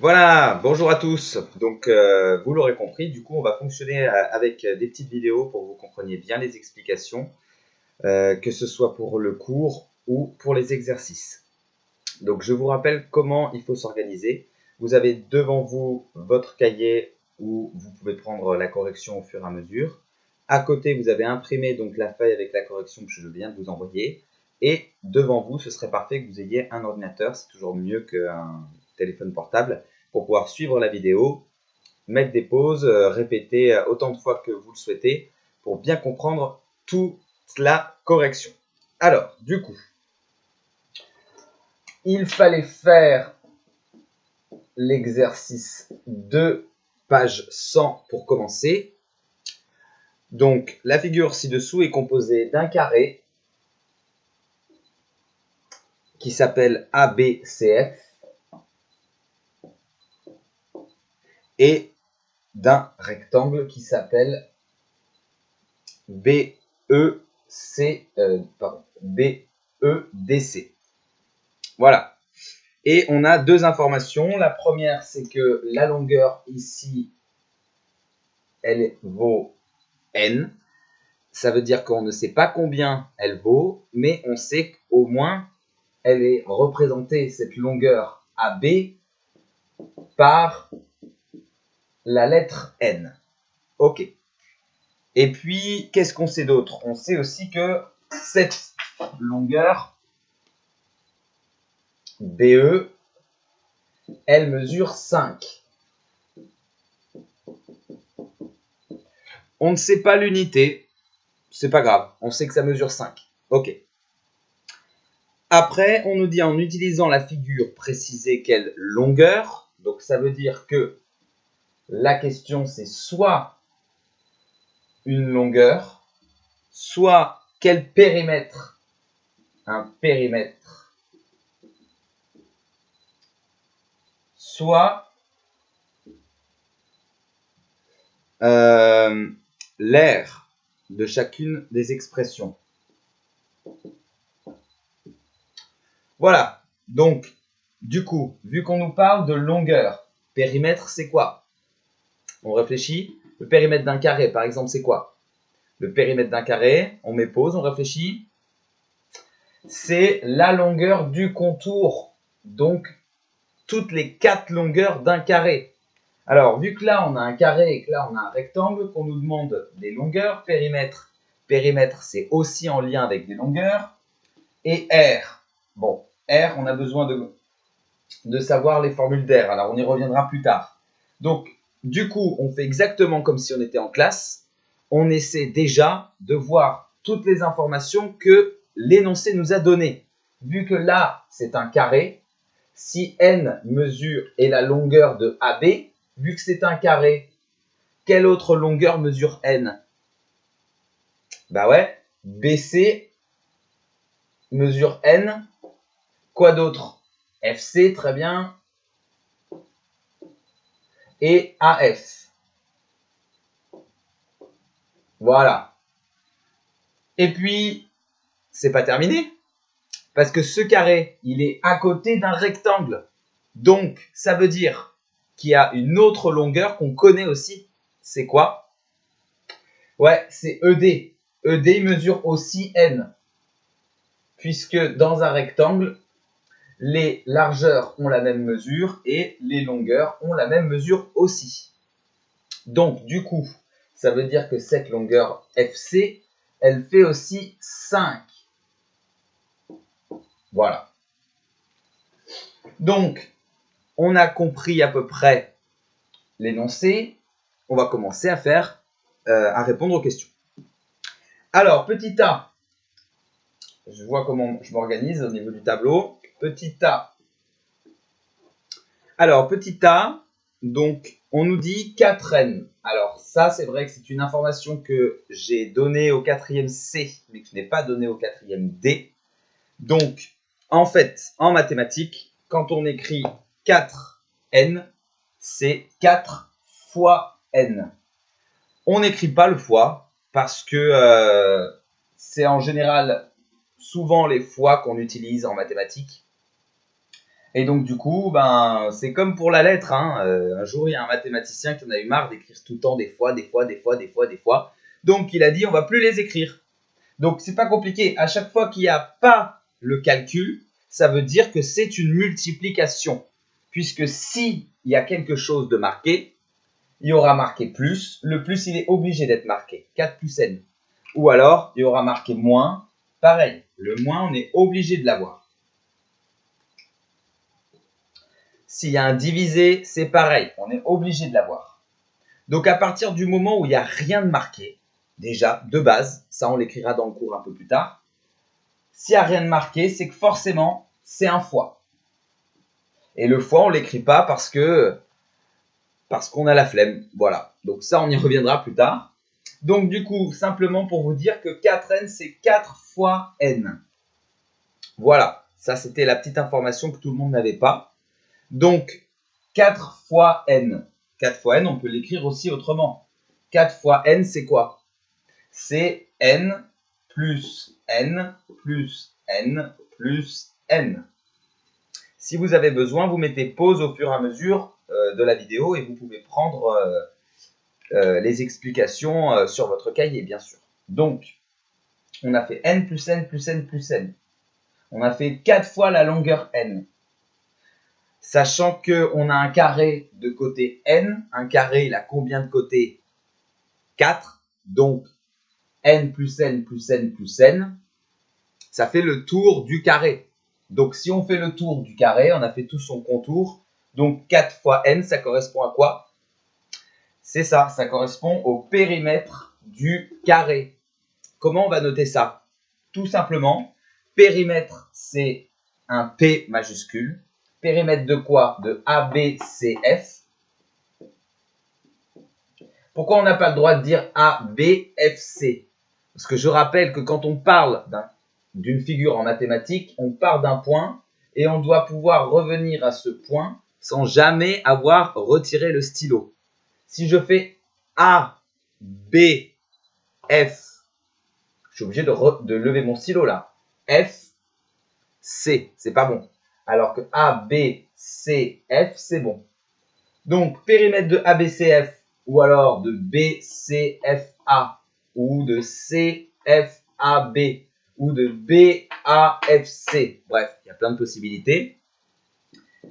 Voilà, bonjour à tous. Donc, vous l'aurez compris, du coup, on va fonctionner avec des petites vidéos pour que vous compreniez bien les explications, que ce soit pour le cours ou pour les exercices. Donc, je vous rappelle comment il faut s'organiser. Vous avez devant vous votre cahier où vous pouvez prendre la correction au fur et à mesure. À côté, vous avez imprimé donc la feuille avec la correction que je viens de vous envoyer. Et devant vous, ce serait parfait que vous ayez un ordinateur. C'est toujours mieux qu'un téléphone portable pour pouvoir suivre la vidéo, mettre des pauses, répéter autant de fois que vous le souhaitez pour bien comprendre toute la correction. Alors, du coup, il fallait faire l'exercice de page 100 pour commencer. Donc, la figure ci-dessous est composée d'un carré qui s'appelle ABCF et d'un rectangle qui s'appelle BEDC. Voilà. Et on a deux informations. La première, c'est que la longueur ici, elle vaut n. Ça veut dire qu'on ne sait pas combien elle vaut, mais on sait qu'au moins, elle est représentée, cette longueur AB, par la lettre n. OK. Et puis, qu'est-ce qu'on sait d'autre? On sait aussi que cette longueur BE, elle mesure 5. On ne sait pas l'unité, c'est pas grave, on sait que ça mesure 5. OK. Après, on nous dit en utilisant la figure préciser quelle longueur. Donc, ça veut dire que la question, c'est soit une longueur, soit quel périmètre. Un périmètre. Soit l'aire de chacune des expressions. Voilà. Donc, du coup, vu qu'on nous parle de longueur, périmètre, c'est quoi? On réfléchit. Le périmètre d'un carré, par exemple, c'est quoi? Le périmètre d'un carré, on met pause, on réfléchit. C'est la longueur du contour. Donc, toutes les 4 longueurs d'un carré. Alors, vu que là, on a un carré et que là, on a un rectangle, qu'on nous demande des longueurs, périmètre. Périmètre, c'est aussi en lien avec des longueurs. Et R. Bon, R, on a besoin de savoir les formules d'R. Alors, on y reviendra plus tard. Donc, du coup, on fait exactement comme si on était en classe. On essaie déjà de voir toutes les informations que l'énoncé nous a données. Vu que là, c'est un carré, si n mesure est la longueur de AB, vu que c'est un carré, quelle autre longueur mesure n? Bah ouais, BC mesure n. Quoi d'autre? FC, très bien. Et AF. Voilà. Et puis, c'est pas terminé. Parce que ce carré, il est à côté d'un rectangle. Donc, ça veut dire qu'il y a une autre longueur qu'on connaît aussi. C'est quoi? Ouais, c'est ED. ED mesure aussi n. Puisque dans un rectangle, les largeurs ont la même mesure et les longueurs ont la même mesure aussi. Donc, du coup, ça veut dire que cette longueur FC, elle fait aussi 5. Voilà. Donc, on a compris à peu près l'énoncé. On va commencer à répondre aux questions. Alors, petit a, je vois comment je m'organise au niveau du tableau. Petit a. Alors, petit a, donc, on nous dit 4n. Alors, ça, c'est vrai que c'est une information que j'ai donnée au 4e C, mais que je n'ai pas donnée au 4e D. Donc, en fait, en mathématiques, quand on écrit 4n, c'est 4 fois n. On n'écrit pas le fois parce que c'est en général souvent les fois qu'on utilise en mathématiques. Et donc du coup, ben, c'est comme pour la lettre. Hein. Un jour, il y a un mathématicien qui en a eu marre d'écrire tout le temps des fois. Donc il a dit, on va plus les écrire. Donc c'est pas compliqué. À chaque fois qu'il n'y a pas le calcul, ça veut dire que c'est une multiplication. Puisque s'il y a quelque chose de marqué, il y aura marqué plus. Le plus, il est obligé d'être marqué. 4 plus n. Ou alors, il y aura marqué moins. Pareil, le moins, on est obligé de l'avoir. S'il y a un divisé, c'est pareil, on est obligé de l'avoir. Donc à partir du moment où il n'y a rien de marqué, déjà, de base, ça on l'écrira dans le cours un peu plus tard, s'il n'y a rien de marqué, c'est que forcément, c'est un fois. Et le fois, on ne l'écrit pas parce qu'on a la flemme. Voilà, donc ça, on y reviendra plus tard. Donc du coup, simplement pour vous dire que 4n, c'est 4 fois n. Voilà, ça c'était la petite information que tout le monde n'avait pas. Donc, 4 fois n. 4 fois n, on peut l'écrire aussi autrement. 4 fois n, c'est quoi? C'est n plus n plus n plus n. Si vous avez besoin, vous mettez pause au fur et à mesure de la vidéo et vous pouvez prendre les explications sur votre cahier, bien sûr. Donc, on a fait n plus n plus n plus n. On a fait 4 fois la longueur n. Sachant qu'on a un carré de côté n, un carré il a combien de côtés? 4, donc n plus n plus n plus n, ça fait le tour du carré. Donc si on fait le tour du carré, on a fait tout son contour, donc 4 fois n, ça correspond à quoi? C'est ça, ça correspond au périmètre du carré. Comment on va noter ça? Tout simplement, périmètre c'est un P majuscule. Périmètre de quoi? De ABCF. Pourquoi on n'a pas le droit de dire ABFC? Parce que je rappelle que quand on parle d'une figure en mathématiques, on part d'un point et on doit pouvoir revenir à ce point sans jamais avoir retiré le stylo. Si je fais A, B, F, je suis obligé de lever mon stylo là. F, C, c'est pas bon. Alors que A, B, C, F, c'est bon. Donc, périmètre de ABCF ou alors de BCFA ou de CFAB ou de BAFC. Bref, il y a plein de possibilités.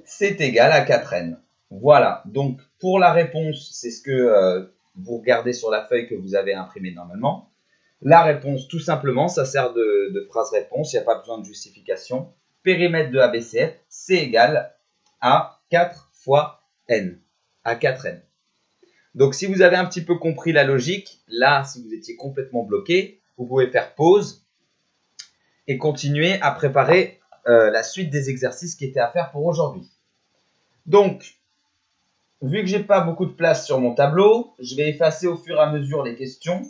C'est égal à 4n. Voilà, donc pour la réponse, c'est ce que vous regardez sur la feuille que vous avez imprimée normalement. La réponse, tout simplement, ça sert de phrase-réponse, il n'y a pas besoin de justification. Périmètre de ABCF, c'est égal à 4 fois n, à 4n. Donc si vous avez un petit peu compris la logique, là, si vous étiez complètement bloqué, vous pouvez faire pause et continuer à préparer la suite des exercices qui étaient à faire pour aujourd'hui. Donc, vu que j'ai pas beaucoup de place sur mon tableau, je vais effacer au fur et à mesure les questions.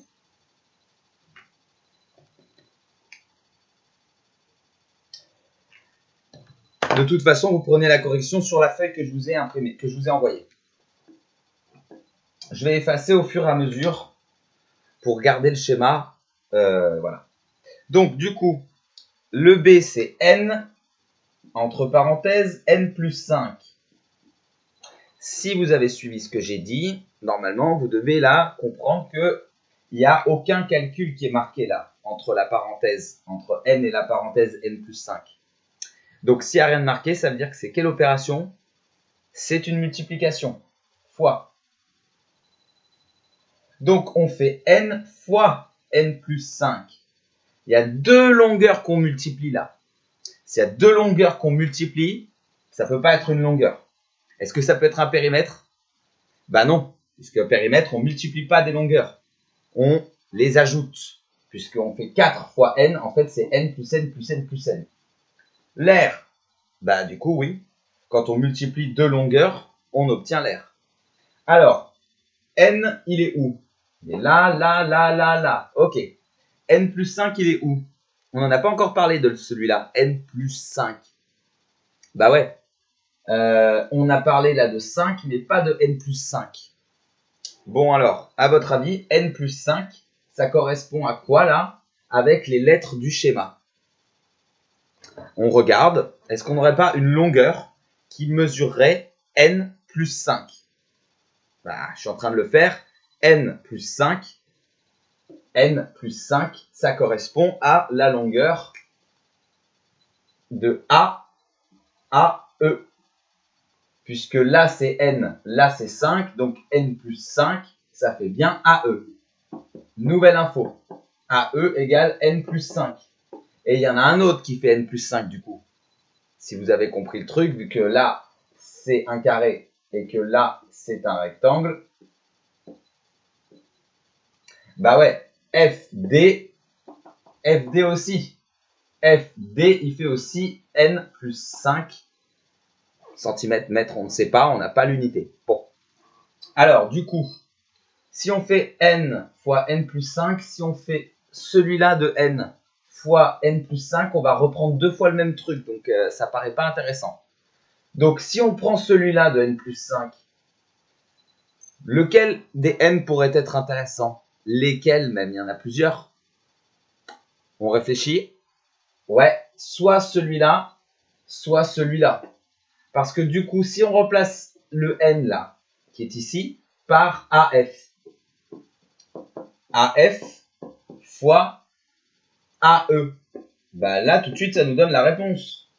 De toute façon, vous prenez la correction sur la feuille que je vous ai imprimée, que je vous ai envoyée. Je vais effacer au fur et à mesure pour garder le schéma. Voilà. Donc, du coup, le B, c'est n, entre parenthèses, n plus 5. Si vous avez suivi ce que j'ai dit, normalement, vous devez là comprendre qu'il n'y a aucun calcul qui est marqué là, entre la parenthèse, entre n et la parenthèse n plus 5. Donc, s'il n'y a rien de marqué, ça veut dire que c'est quelle opération? C'est une multiplication, fois. Donc, on fait n fois n plus 5. Il y a deux longueurs qu'on multiplie là. S'il y a deux longueurs qu'on multiplie, ça ne peut pas être une longueur. Est-ce que ça peut être un périmètre? Ben non, puisque périmètre, on ne multiplie pas des longueurs. On les ajoute. Puisqu'on fait 4 fois n, en fait, c'est n plus n plus n plus n. L'air, ben du coup, oui. Quand on multiplie deux longueurs, on obtient l'air. Alors, n, il est où? Il est là, là, là, là, là. Ok. N plus 5, il est où? On n'en a pas encore parlé de celui-là. N plus 5. Bah ouais. On a parlé là de 5, mais pas de n plus 5. Bon alors, à votre avis, n plus 5, ça correspond à quoi là? Avec les lettres du schéma. On regarde. Est-ce qu'on n'aurait pas une longueur qui mesurerait n plus 5. Voilà, je suis en train de le faire. N plus 5. N plus 5, ça correspond à la longueur de A à E. Puisque là c'est N, là c'est 5, donc N plus 5, ça fait bien AE. Nouvelle info, AE égale N plus 5. Et il y en a un autre qui fait N plus 5 du coup. Si vous avez compris le truc, vu que là c'est un carré et que là c'est un rectangle, bah ouais, FD aussi. FD, il fait aussi N plus 5 centimètres, mètres, on ne sait pas, on n'a pas l'unité. Bon. Alors, du coup, si on fait N fois N plus 5, si on fait celui-là de N fois N plus 5, on va reprendre deux fois le même truc, donc ça paraît pas intéressant. Donc, si on prend celui-là de N plus 5, lequel des N pourrait être intéressant? Lesquels même? Il y en a plusieurs. On réfléchit. Ouais, soit celui-là, soit celui-là. Parce que du coup, si on remplace le N là, qui est ici, par AF. AF fois AE. Bah là, tout de suite, ça nous donne la réponse.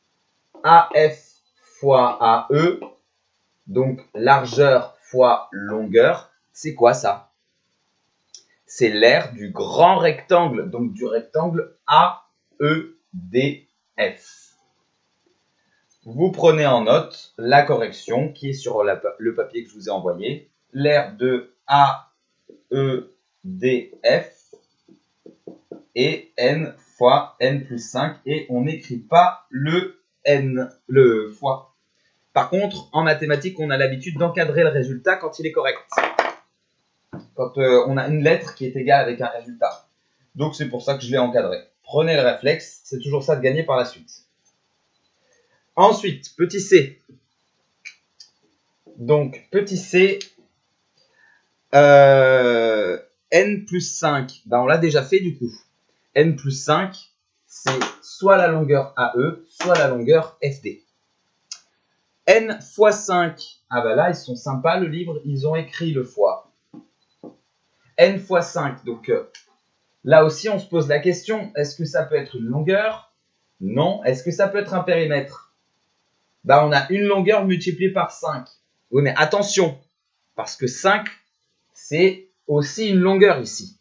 AF fois AE, donc largeur fois longueur, c'est quoi ça? C'est l'aire du grand rectangle, donc du rectangle AEDF. Vous prenez en note la correction qui est sur le papier que je vous ai envoyé. L'aire de AEDF et n fois n plus 5 et on n'écrit pas le n, le fois. Par contre, en mathématiques, on a l'habitude d'encadrer le résultat quand il est correct. Quand on a une lettre qui est égale avec un résultat. Donc c'est pour ça que je l'ai encadré. Prenez le réflexe, c'est toujours ça de gagner par la suite. Ensuite, petit c. Donc, petit c, n plus 5, ben, on l'a déjà fait du coup. N plus 5, c'est soit la longueur AE, soit la longueur FD. N fois 5, ah ben là, ils sont sympas, le livre, ils ont écrit le fois. N fois 5, donc là aussi, on se pose la question, est-ce que ça peut être une longueur? Non. Est-ce que ça peut être un périmètre? Ben, on a une longueur multipliée par 5. Oui, mais attention, parce que 5, c'est aussi une longueur ici.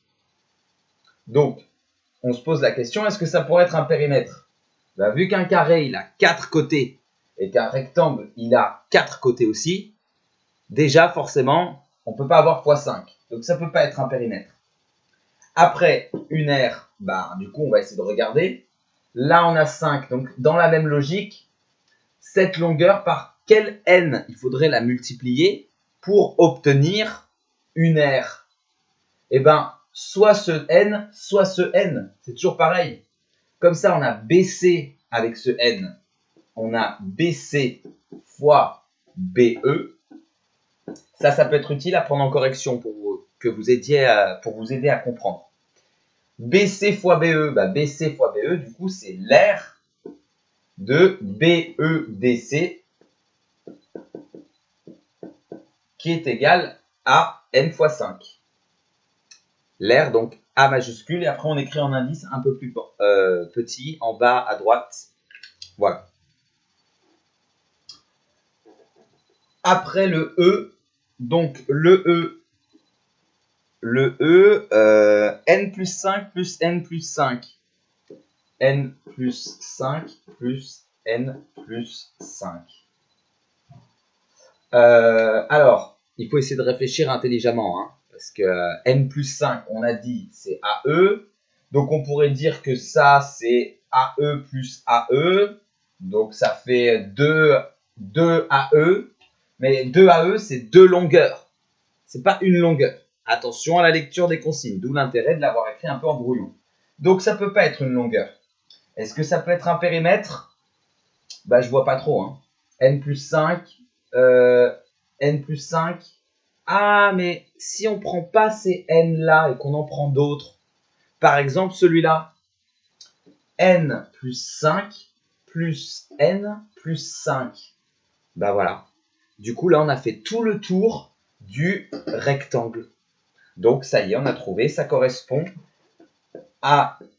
Donc, on se pose la question, est-ce que ça pourrait être un périmètre? Ben, vu qu'un carré, il a 4 côtés, et qu'un rectangle, il a 4 côtés aussi, déjà, forcément, on ne peut pas avoir x5. Donc, ça ne peut pas être un périmètre. Après, une aire, ben, du coup, on va essayer de regarder. Là, on a 5. Donc, dans la même logique, cette longueur, par quelle n il faudrait la multiplier pour obtenir une aire? Eh bien, soit ce n, soit ce n. C'est toujours pareil. Comme ça, on a BC avec ce n. On a BC fois BE. Ça peut être utile à prendre en correction pour vous aider à comprendre. BC fois BE, bah BC fois BE, du coup, c'est l'aire de BEDC qui est égal à n fois 5. L'aire, donc A majuscule, et après on écrit en indice un peu plus petit, en bas à droite. Voilà. Après le E, donc le E, n plus 5 plus n plus 5. N plus 5 plus n plus 5. Alors, il faut essayer de réfléchir intelligemment, hein, parce que n plus 5, on a dit, c'est AE. Donc, on pourrait dire que ça, c'est AE plus AE. Donc, ça fait 2 AE. Mais 2 AE, c'est 2 longueurs. C'est pas une longueur. Attention à la lecture des consignes, d'où l'intérêt de l'avoir écrit un peu en brouillon. Donc, ça peut pas être une longueur. Est-ce que ça peut être un périmètre? Bah, je vois pas trop. Hein. N plus 5, N plus 5. Ah, mais si on prend pas ces N là et qu'on en prend d'autres, par exemple celui-là, N plus 5 plus N plus 5. Bah voilà. Du coup, là, on a fait tout le tour du rectangle. Donc, ça y est, on a trouvé. Ça correspond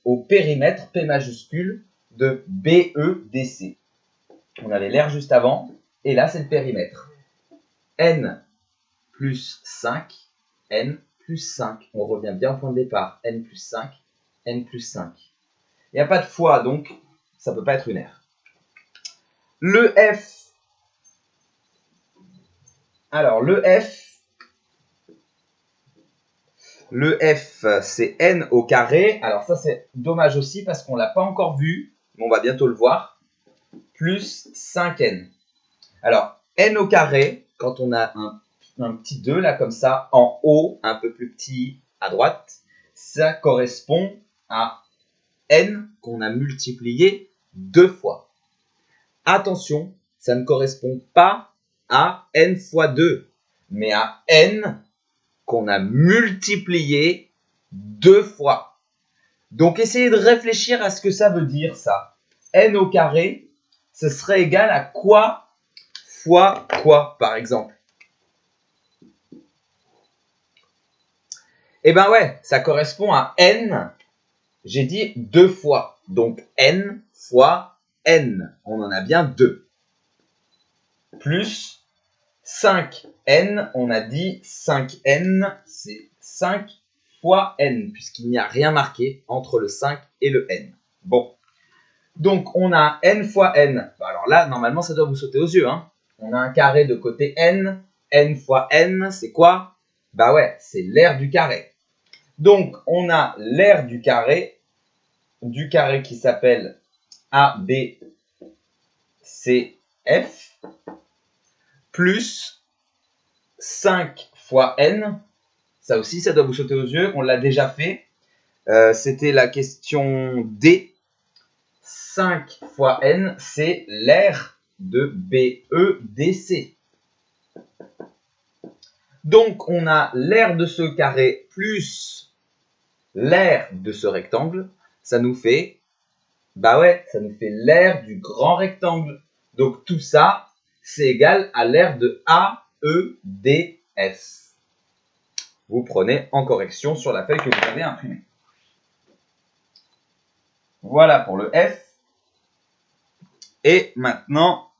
au périmètre P majuscule de BEDC. On avait l'air juste avant. Et là, c'est le périmètre. N plus 5, N plus 5. On revient bien au point de départ. N plus 5, N plus 5. Il n'y a pas de fois, donc ça ne peut pas être une R. Le F. Alors, le F, c'est N au carré. Alors ça, c'est dommage aussi parce qu'on ne l'a pas encore vu, mais on va bientôt le voir. Plus 5N. Alors, N au carré, quand on a un petit 2 là comme ça, en haut, un peu plus petit à droite, ça correspond à N qu'on a multiplié 2 fois. Attention, ça ne correspond pas à N fois 2, mais à N qu'on a multiplié 2 fois. Donc, essayez de réfléchir à ce que ça veut dire, ça. N au carré, ce serait égal à quoi fois quoi, par exemple? Eh bien ouais, ça correspond à N, j'ai dit 2 fois. Donc N fois N, on en a bien 2. Plus 5N, on a dit 5N, c'est 5 fois N, puisqu'il n'y a rien marqué entre le 5 et le N. Bon, donc on a N fois N. Alors là, normalement, ça doit vous sauter aux yeux. Hein. On a un carré de côté N. N fois N, c'est quoi? Bah ouais, c'est l'aire du carré. Donc, on a l'aire du carré qui s'appelle ABCF, plus 5 fois N. Ça aussi, ça doit vous sauter aux yeux. On l'a déjà fait. C'était la question D. 5 fois N, c'est l'aire de BEDC. Donc, on a l'aire de ce carré plus l'aire de ce rectangle. Ça nous fait, bah ouais, ça nous fait l'aire du grand rectangle. Donc, tout ça, c'est égal à l'aire de AEDF. Vous prenez en correction sur la feuille que vous avez imprimée. Voilà pour le F. Et maintenant,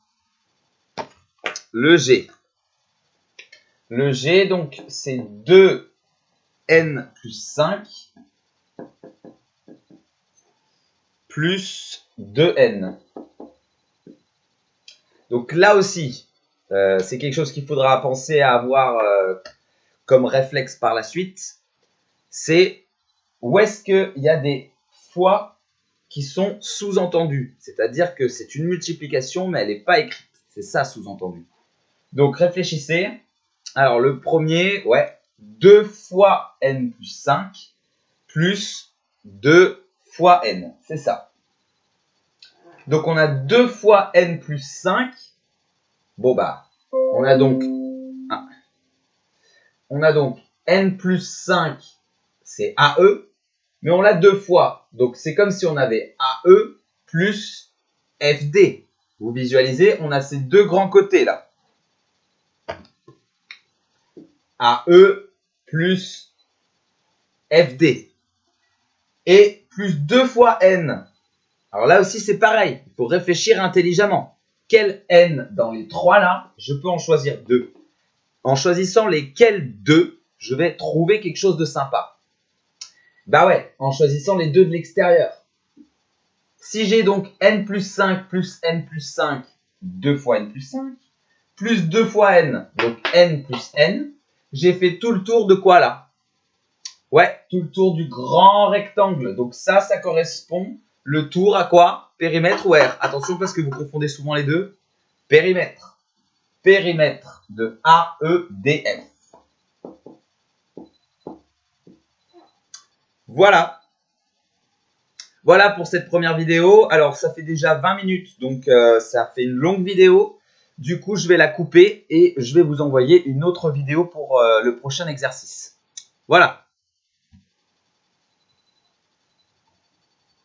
le G. Le G, donc, c'est 2N plus 5 plus 2N. Donc là aussi, c'est quelque chose qu'il faudra penser à avoir comme réflexe par la suite. C'est où est-ce qu'il y a des fois qui sont sous-entendues. C'est-à-dire que c'est une multiplication, mais elle n'est pas écrite. C'est ça sous-entendu. Donc réfléchissez. Alors le premier, ouais, 2 fois n plus 5 plus 2 fois n. C'est ça. Donc on a 2 fois n plus 5. Bon bah, on a donc n plus 5, c'est AE, mais on l'a 2 fois. Donc c'est comme si on avait AE plus FD. Vous visualisez, on a ces deux grands côtés là. AE plus FD. Et plus 2 fois N. Alors là aussi, c'est pareil. Il faut réfléchir intelligemment. Quel N dans les trois là, je peux en choisir 2. En choisissant lesquels 2, je vais trouver quelque chose de sympa. Bah ouais, en choisissant les 2 de l'extérieur. Si j'ai donc N plus 5 plus N plus 5, 2 fois N plus 5, plus 2 fois N, donc N plus N, j'ai fait tout le tour de quoi là? Ouais, tout le tour du grand rectangle. Donc ça correspond le tour à quoi? Périmètre ou R? Attention parce que vous confondez souvent les deux. Périmètre. Périmètre de AEDF. Voilà. Voilà pour cette première vidéo. Alors, ça fait déjà 20 minutes, donc ça fait une longue vidéo. Du coup, je vais la couper et je vais vous envoyer une autre vidéo pour le prochain exercice. Voilà.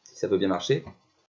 Si ça peut bien marcher.